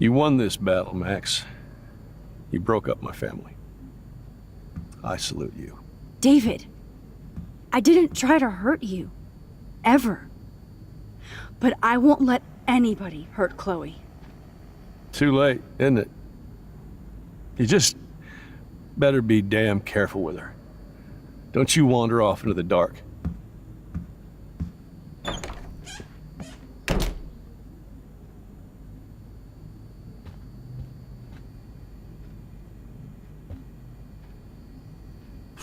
You won this battle, Max. You broke up my family. I salute you. David, I didn't try to hurt you. Ever. But I won't let anybody hurt Chloe. Too late, isn't it? You just better be damn careful with her. Don't you wander off into the dark.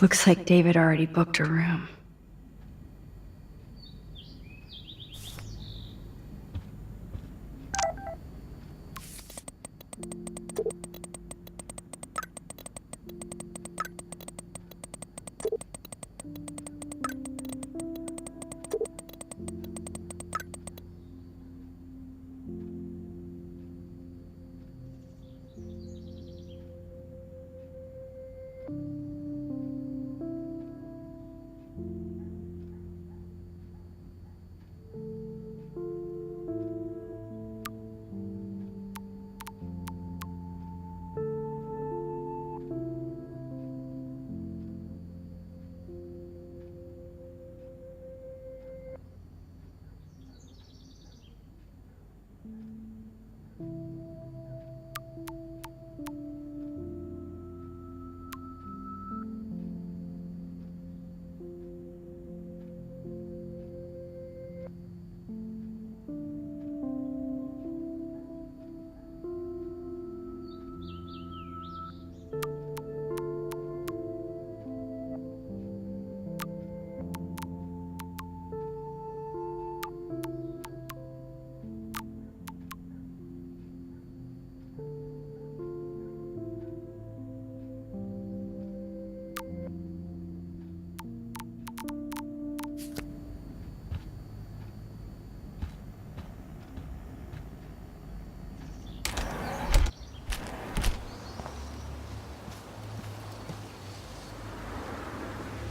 Looks like David already booked a room.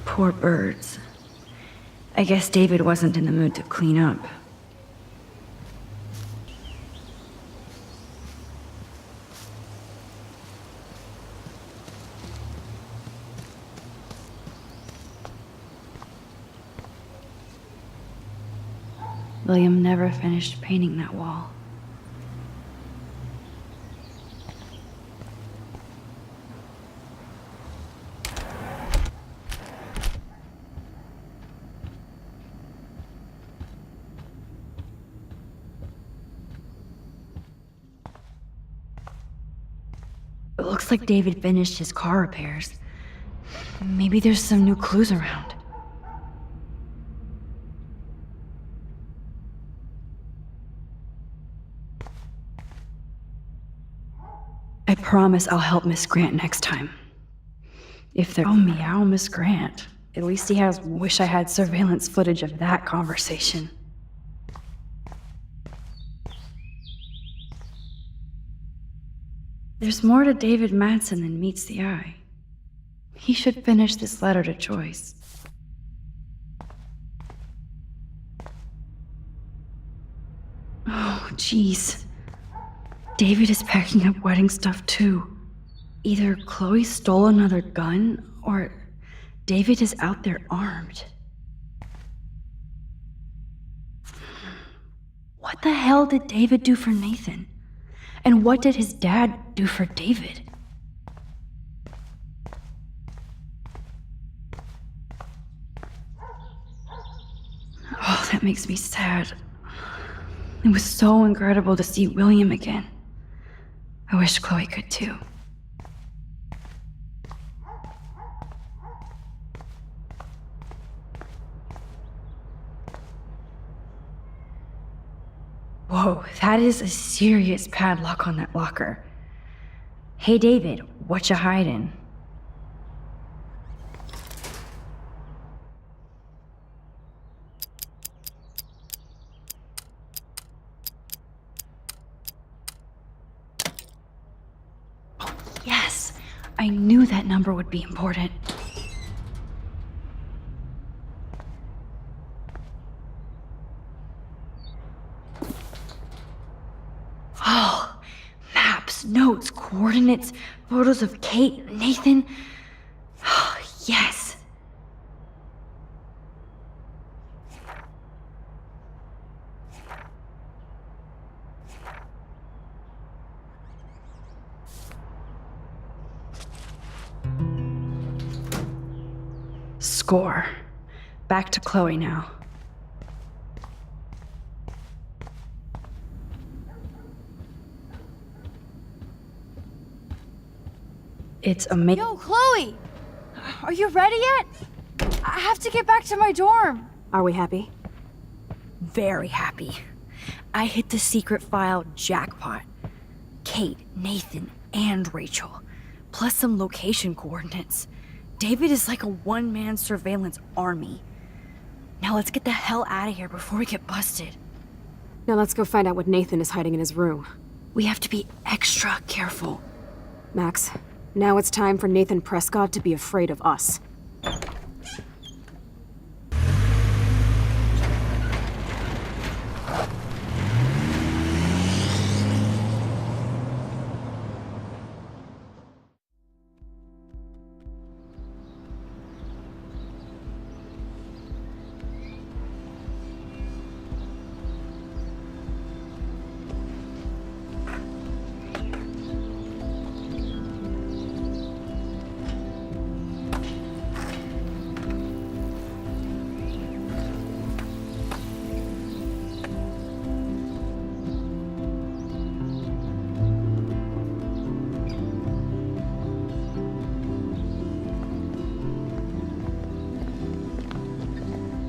Poor birds. I guess David wasn't in the mood to clean up. William never finished painting that wall. It looks like David finished his car repairs. Maybe there's some new clues around. I promise I'll help Miss Grant next time. If they're— Oh, meow, Miss Grant. At least he has— Wish I had surveillance footage of that conversation. There's more to David Madsen than meets the eye. He should finish this letter to Joyce. Oh, jeez. David is packing up wedding stuff too. Either Chloe stole another gun, or David is out there armed. What the hell did David do for Nathan? And what did his dad do for David? Oh, that makes me sad. It was so incredible to see William again. I wish Chloe could too. Whoa, that is a serious padlock on that locker. Hey David, what you hiding? Oh, yes! I knew that number would be important. coordinates, photos of Kate, Nathan. Yes. Score. Back to Chloe now. It's amazing. Yo, Chloe! Are you ready yet? I have to get back to my dorm. Are we happy? Very happy. I hit the secret file jackpot. Kate, Nathan, and Rachel. Plus some location coordinates. David is like a one-man surveillance army. Now let's get the hell out of here before we get busted. Now let's go find out what Nathan is hiding in his room. We have to be extra careful. Max, now it's time for Nathan Prescott to be afraid of us.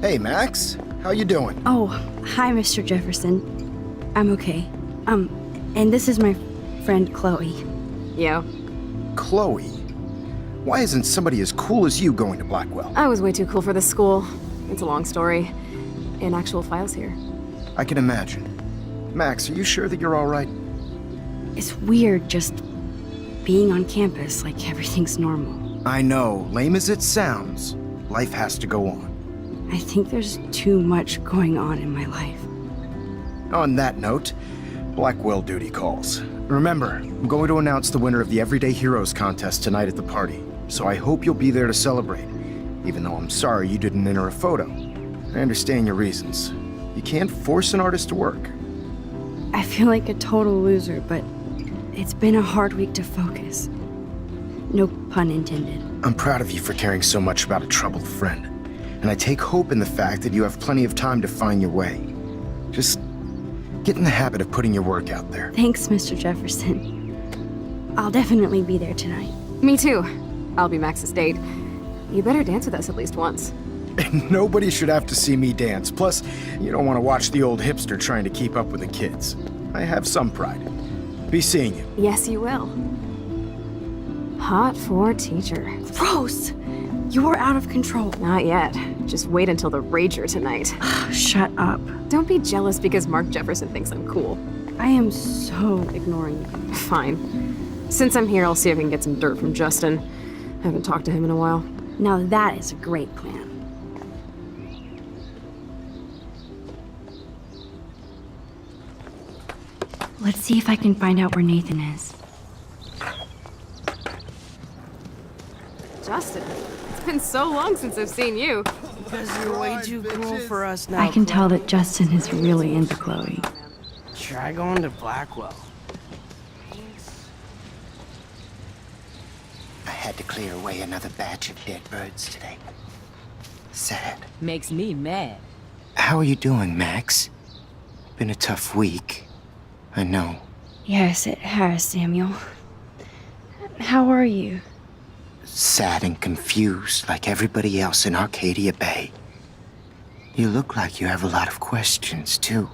Hey, Max. How you doing? Oh, hi, Mr. Jefferson. I'm okay. And this is my friend Chloe. Yeah, Chloe. Why isn't somebody as cool as you going to Blackwell? I was way too cool for this school. It's a long story. In actual files here. I can imagine. Max, are you sure that you're all right? It's weird just being on campus like everything's normal. I know, lame as it sounds, life has to go on. I think there's too much going on in my life. On that note, Blackwell duty calls. Remember, I'm going to announce the winner of the Everyday Heroes contest tonight at the party, so I hope you'll be there to celebrate, even though I'm sorry you didn't enter a photo. I understand your reasons. You can't force an artist to work. I feel like a total loser, but it's been a hard week to focus. No pun intended. I'm proud of you for caring so much about a troubled friend, and I take hope in the fact that you have plenty of time to find your way. Just get in the habit of putting your work out there. Thanks, Mr. Jefferson. I'll definitely be there tonight. Me too. I'll be Max's date. You better dance with us at least once. And nobody should have to see me dance. Plus, you don't want to watch the old hipster trying to keep up with the kids. I have some pride. Be seeing you. Yes, you will. Hot for teacher. Gross! You're out of control. Not yet. Just wait until the Rager tonight. Shut up. Don't be jealous because Mark Jefferson thinks I'm cool. I am so ignoring you. Fine. Since I'm here, I'll see if I can get some dirt from Justin. I haven't talked to him in a while. Now that is a great plan. Let's see if I can find out where Nathan is. Justin, it's been so long since I've seen you. Because you're way too cool for us now. I can tell that Justin is really into Chloe. Try going to Blackwell. I had to clear away another batch of dead birds today. Sad. Makes me mad. How are you doing, Max? Been a tough week. I know. Yes, it has, Samuel. How are you? Sad and confused like everybody else in Arcadia Bay. You look like you have a lot of questions, too.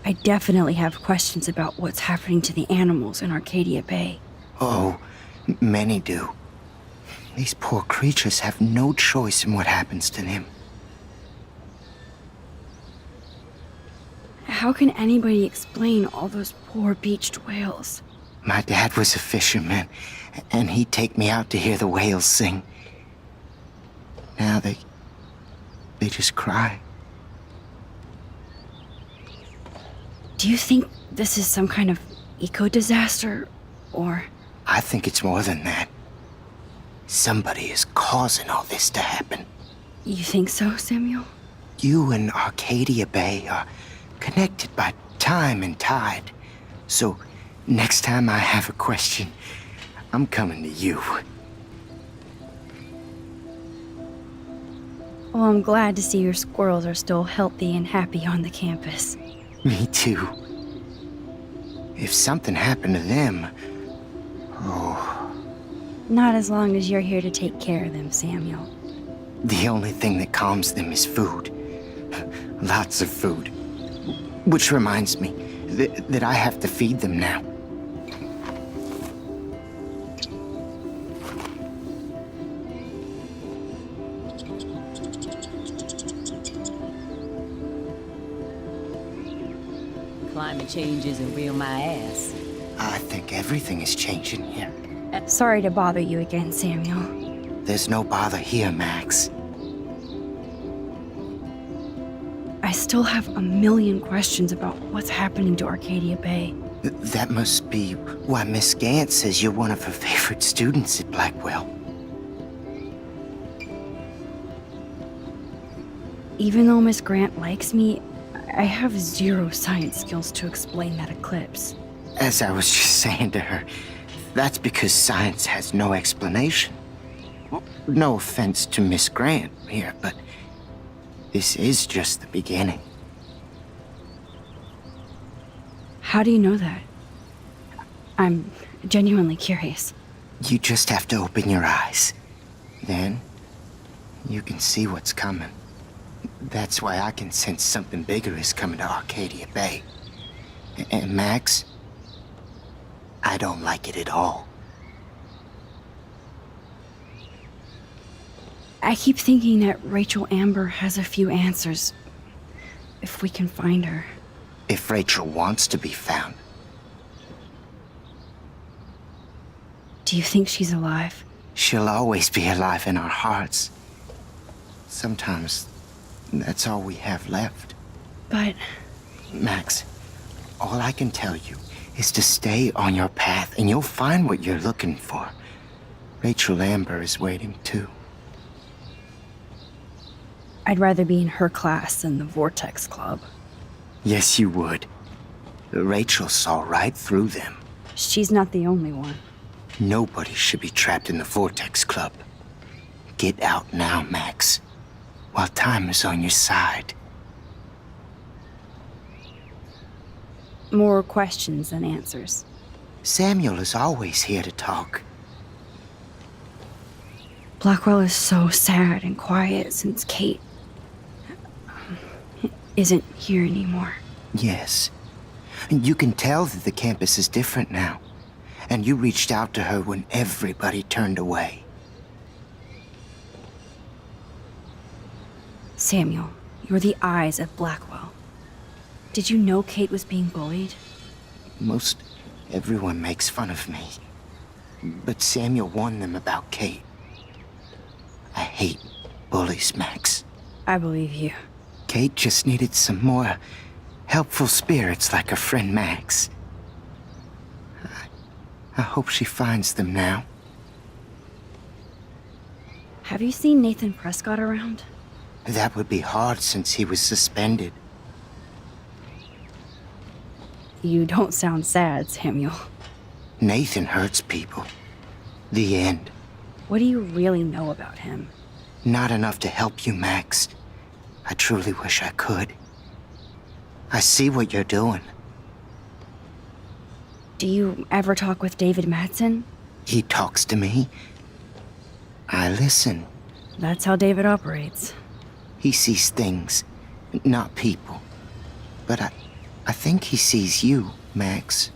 I definitely have questions about what's happening to the animals in Arcadia Bay. Oh, many do. These poor creatures have no choice in what happens to them. How can anybody explain all those poor beached whales? My dad was a fisherman, and he'd take me out to hear the whales sing. Now they just cry. Do you think this is some kind of eco-disaster, or... I think it's more than that. Somebody is causing all this to happen. You think so, Samuel? You and Arcadia Bay are connected by time and tide. So, next time I have a question, I'm coming to you. Well, I'm glad to see your squirrels are still healthy and happy on the campus. Me too. If something happened to them... Oh, Not as long as you're here to take care of them, Samuel. the only thing that calms them is food. Lots of food. Which reminds me that I have to feed them now. Climate change isn't real my ass. I think everything is changing here. Sorry to bother you again, Samuel. There's no bother here, Max. I still have a million questions about what's happening to Arcadia Bay. That must be why Miss Gant says you're one of her favorite students at Blackwell. Even though Miss Grant likes me, I have zero science skills to explain that eclipse. As I was just saying to her, that's because science has no explanation. No offense to Miss Grant here, but this is just the beginning. How do you know that? I'm genuinely curious. You just have to open your eyes. Then, you can see what's coming. That's why I can sense something bigger is coming to Arcadia Bay. And Max, I don't like it at all. I keep thinking that Rachel Amber has a few answers. If we can find her. If Rachel wants to be found. Do you think she's alive? She'll always be alive in our hearts. Sometimes, that's all we have left. But Max, all I can tell you is to stay on your path and you'll find what you're looking for. Rachel Amber is waiting too. I'd rather be in her class than the Vortex Club. Yes, you would. Rachel saw right through them. She's not the only one. Nobody should be trapped in the Vortex Club. Get out now, Max, while time is on your side. More questions than answers. Samuel is always here to talk. Blackwell is so sad and quiet since Kate isn't here anymore. Yes. And you can tell that the campus is different now. And you reached out to her when everybody turned away. Samuel, you're the eyes of Blackwell. Did you know Kate was being bullied? Most everyone makes fun of me. But Samuel warned them about Kate. I hate bullies, Max. I believe you. Kate just needed some more helpful spirits like her friend Max. I hope she finds them now. Have you seen Nathan Prescott around? That would be hard since he was suspended. You don't sound sad, Samuel. Nathan hurts people. The end. What do you really know about him? Not enough to help you, Max. I truly wish I could. I see what you're doing. Do you ever talk with David Madsen? He talks to me. I listen. That's how David operates. He sees things, not people. But I think he sees you, Max.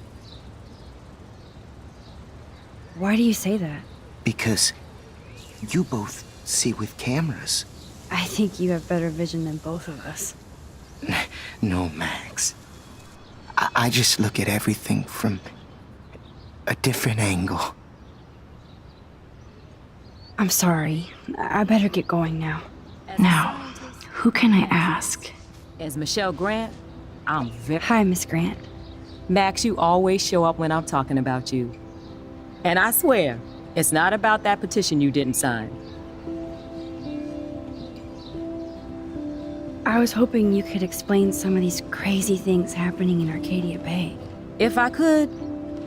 Why do you say that? Because you both see with cameras. I think you have better vision than both of us. No, Max. I just look at everything from a different angle. I'm sorry. I better get going now. Now, who can I ask? As Michelle Grant, I'm very... Hi, Miss Grant. Max, you always show up when I'm talking about you. And I swear, it's not about that petition you didn't sign. I was hoping you could explain some of these crazy things happening in Arcadia Bay. If I could,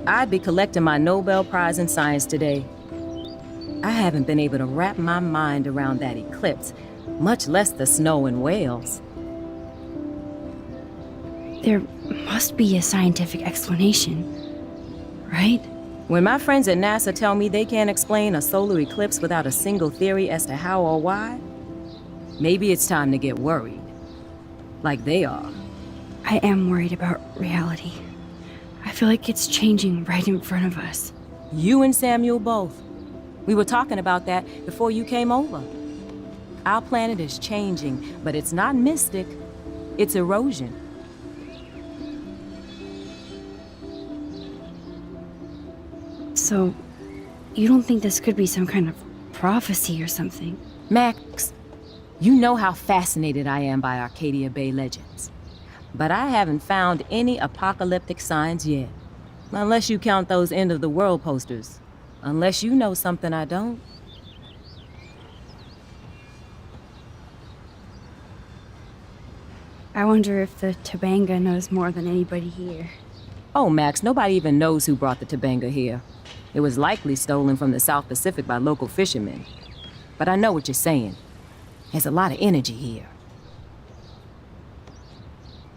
I'd be collecting my Nobel Prize in Science today. I haven't been able to wrap my mind around that eclipse, much less the snow in Wales. There must be a scientific explanation, right? When my friends at NASA tell me they can't explain a solar eclipse without a single theory as to how or why, maybe it's time to get worried. Like they are. I am worried about reality. I feel like it's changing right in front of us. You and Samuel both. We were talking about that before you came over. Our planet is changing, but it's not mystic. It's erosion. So, you don't think this could be some kind of prophecy or something? Max, you know how fascinated I am by Arcadia Bay legends. But I haven't found any apocalyptic signs yet. Unless you count those end-of-the-world posters. Unless you know something I don't. I wonder if the Tobanga knows more than anybody here. Oh, Max, nobody even knows who brought the Tobanga here. It was likely stolen from the South Pacific by local fishermen. But I know what you're saying. There's a lot of energy here.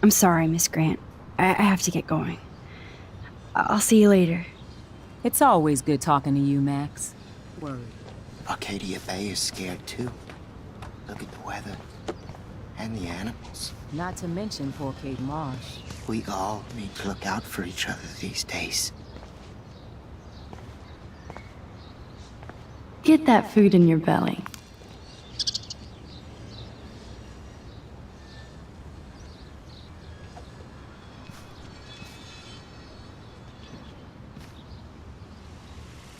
I'm sorry, Miss Grant. I have to get going. I'll see you later. It's always good talking to you, Max. Word. Arcadia Bay is scared too. Look at the weather. And the animals. Not to mention poor Kate Marsh. We all need to look out for each other these days. Get that food in your belly.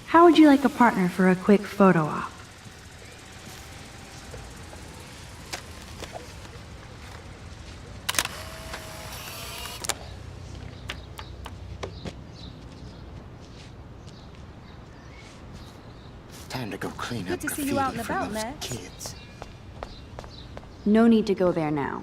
How would you like a partner for a quick photo op? Time to go clean Good up to see graffiti you out and for about, those Max. kids. No need to go there now.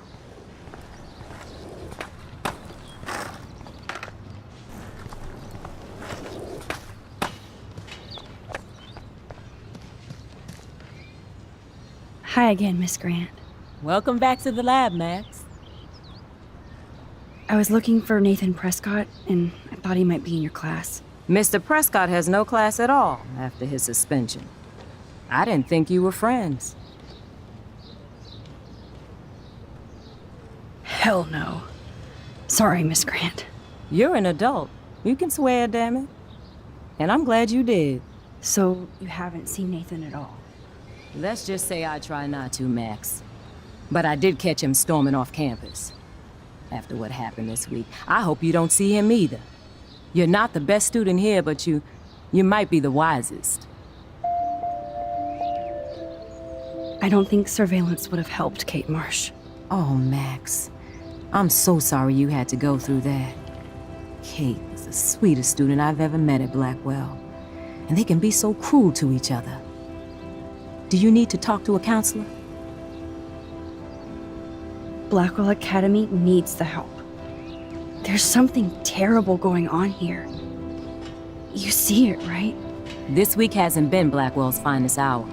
Hi again, Miss Grant. Welcome back to the lab, Max. I was looking for Nathan Prescott, and I thought he might be in your class. Mr. Prescott has no class at all after his suspension. I didn't think you were friends. Hell no. Sorry, Miss Grant. You're an adult. You can swear, damn it. And I'm glad you did. So, you haven't seen Nathan at all? Let's just say I try not to, Max. But I did catch him storming off campus. After what happened this week, I hope you don't see him either. You're not the best student here, but you might be the wisest. I don't think surveillance would have helped Kate Marsh. Oh, Max. I'm so sorry you had to go through that. Kate was the sweetest student I've ever met at Blackwell. And they can be so cruel to each other. Do you need to talk to a counselor? Blackwell Academy needs the help. There's something terrible going on here. You see it, right? This week hasn't been Blackwell's finest hour.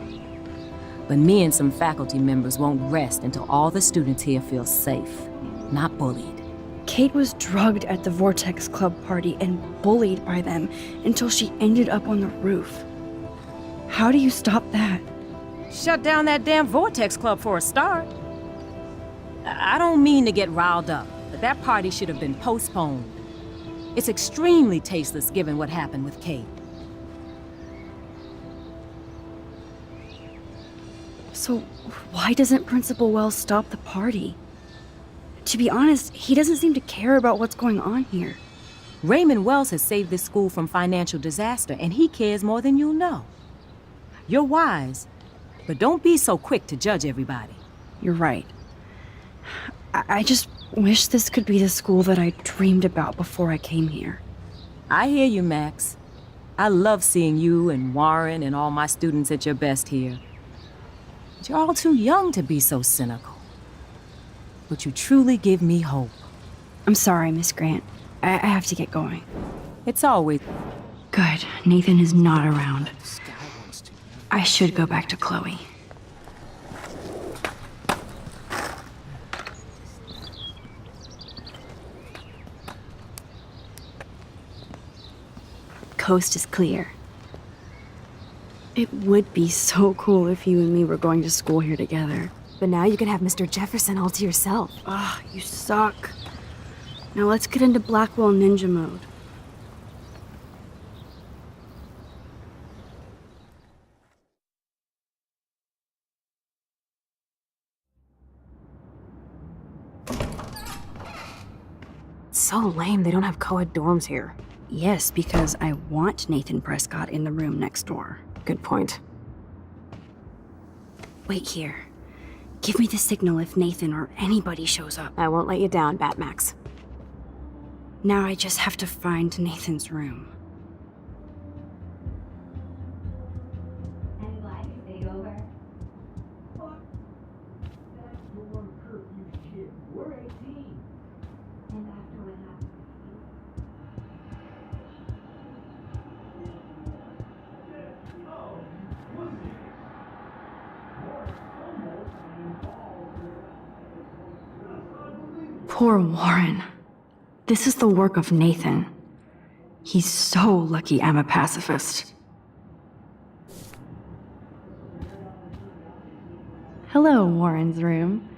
But me and some faculty members won't rest until all the students here feel safe, not bullied. Kate was drugged at the Vortex Club party and bullied by them until she ended up on the roof. How do you stop that? Shut down that damn Vortex Club for a start. I don't mean to get riled up, but that party should have been postponed. It's extremely tasteless given what happened with Kate. So, why doesn't Principal Wells stop the party? To be honest, he doesn't seem to care about what's going on here. Raymond Wells has saved this school from financial disaster, and he cares more than you know. You're wise, but don't be so quick to judge everybody. You're right. I just Wish this could be the school that I dreamed about before I came here. I hear you, Max. I love seeing you and Warren and all my students at your best here. But you're all too young to be so cynical. But you truly give me hope. I'm sorry, Miss Grant. I have to get going. It's always... Good. Nathan is not around. I should go back to Chloe. Coast is clear. It would be so cool if you and me were going to school here together. But now you can have Mr. Jefferson all to yourself. Ah, you suck. Now let's get into Blackwell Ninja mode. It's so lame they don't have co-ed dorms here. Yes, because I want Nathan Prescott in the room next door. Good point. Wait here. Give me the signal if Nathan or anybody shows up. I won't let you down, Batmax. Now I just have to find Nathan's room. Poor Warren. This is the work of Nathan. He's so lucky I'm a pacifist. Hello, Warren's room.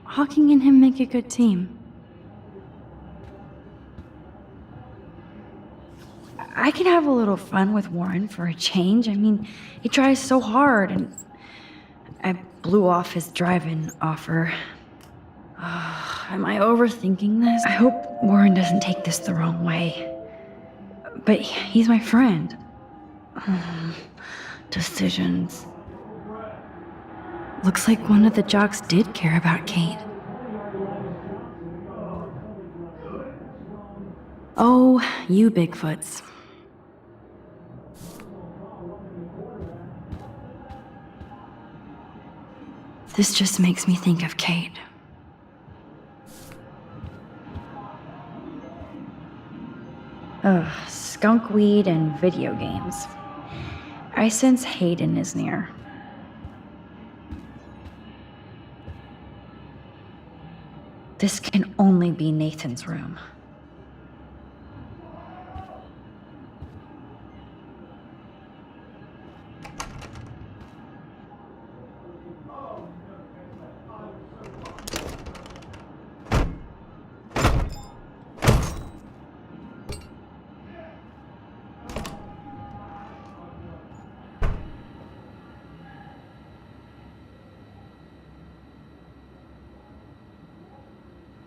Hawking and him make a good team. I can have a little fun with Warren for a change. I mean, he tries so hard, and I blew off his drive-in offer. Am I overthinking this? I hope Warren doesn't take this the wrong way. But he's my friend. Decisions. Looks like one of the jocks did care about Kate. Oh, you Bigfoots. This just makes me think of Kate. Ugh, skunk weed and video games. I sense Hayden is near. This can only be Nathan's room.